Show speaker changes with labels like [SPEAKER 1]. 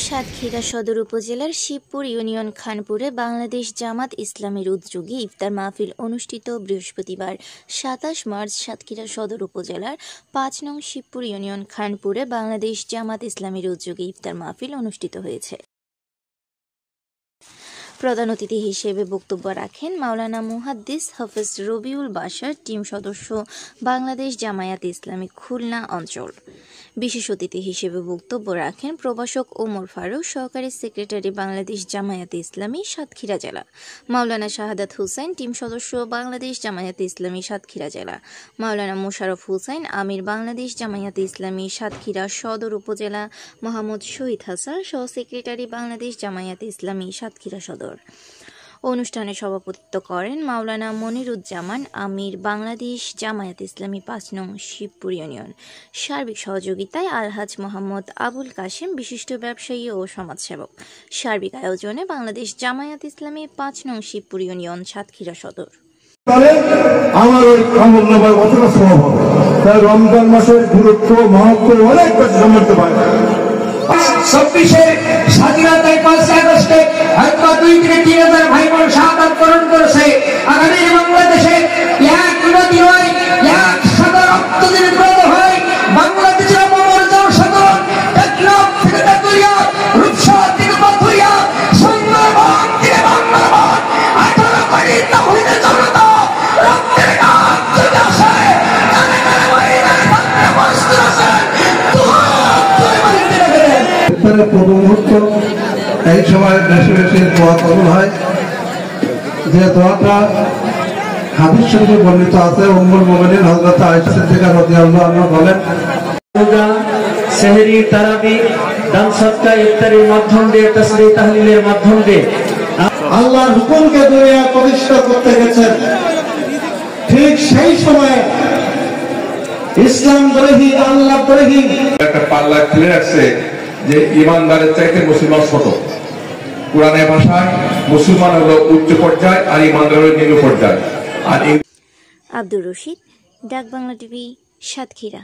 [SPEAKER 1] সাতক্ষীরা সদর উপজেলার শিবপুর ইউনিয়ন খানপুরে বাংলাদেশ জামাত ইসলামীর উদ্যোগে ইফতার মাহফিল অনুষ্ঠিত বৃহস্পতিবার ২৭ মার্চ সাতক্ষীরা সদর উপজেলার ৫ নং শিবপুর ইউনিয়ন খানপুরে বাংলাদেশ জামাত ইসলামীর উদ্যোগে ইফতার মাহফিল অনুষ্ঠিত হয়েছে। প্রধান অতিথি হিসেবে বক্তব্য রাখেন মাওলানা মুহাদ্দিস হাফেজ রবিউল বাশার, টিম সদস্য বাংলাদেশ জামায়াত ইসলামী খুলনা অঞ্চল। বিশেষ অতিথি হিসেবে বক্তব্য রাখেন প্রভাষক ওমর ফারুক, সহকারী সেক্রেটারি বাংলাদেশ জামায়াত ইসলামী সাতক্ষীরা জেলা, মাওলানা শাহাদাত হুসাইন, টিম সদস্য বাংলাদেশ জামায়াত ইসলামী সাতক্ষীরা জেলা, মাওলানা মোশাররফ হুসাইন আমির বাংলাদেশ জামায়াত ইসলামী সাতক্ষীরা সদর উপজেলা, মোহাম্মদ শহীদ হাসান, সহ সেক্রেটারি বাংলাদেশ জামায়াত ইসলামী সাতক্ষীরা সদর। অনুষ্ঠানে সভাপতিত্ব করেন মাওলানা মনিরুজ্জামান আমির বাংলাদেশ জামায়াত ইসলামী ৫ নং শিবপুর ইউনিয়ন। সার্বিক সহযোগিতায় আলহাজ মোহাম্মদ আবুল কাশেম, বিশিষ্ট ব্যবসায়ী ও সমাজসেবক। সার্বিক আয়োজনে বাংলাদেশ জামায়াত ইসলামী ৫ নং শিবপুর ইউনিয়ন সাতক্ষীরা সদর।
[SPEAKER 2] আমার ওই আমল নামার অতটা স্বভাব হবে, তাই রমজান মাসের গুরুত্ব মহত্ব অনেক বেশি সমর্থ পায়।
[SPEAKER 3] ২৬ স্বাধীনতায় ৫ আগস্টে হয়তো ২-৩ হাজার ভাই বোন শাহাদাত বরণ করেছে। আগামী বাংলাদেশে এক নদী নয়, এক সাগর রক্ত দিয়ে ব্রত হয় বাংলাদেশের অমরজন সাগর, টেকনাফ থেকে তেঁতুলিয়া, রূপসা থেকে পাথুরিয়া, সুন্দরবন থেকে বাংলাদেশ, ১৮ কোটি তাহিদের জনতা রক্তের গান চলে আসে।
[SPEAKER 2] প্রথম মুহূর্ত এই সময় বেশি বেশি দোয়া কবুল হয়, যে দোয়াটা হাদিস শরীফে বর্ণিত আছে। উম্মুল মুমিনিন হযরত আয়েশা সিদ্দিকা রাদিয়াল্লাহু আনহা বলেন,
[SPEAKER 4] সেহরি, তারাবি, দান সদকা ইফতারির মাধ্যম দিয়ে, তাসবিহ তাহলিলের মাধ্যম দিয়ে
[SPEAKER 2] আল্লাহর হুকুমকে দুনিয়া প্রতিষ্ঠা করতে গেছেন। ঠিক সেই সময়ে ইসলাম দ্রোহী, আল্লাহ দ্রোহী
[SPEAKER 5] একটা পাল্লা খুলে রাখছে যে ইমানদারের চাইতে মুসলমান ছোট। কোরআনের ভাষায় মুসলমান হলো উচ্চ পর্যায় আর ইমানদার হলো নিম্ন পর্যায়। আর
[SPEAKER 1] আব্দুর রশিদ, ডাক বাংলা টিভি, সাতক্ষীরা।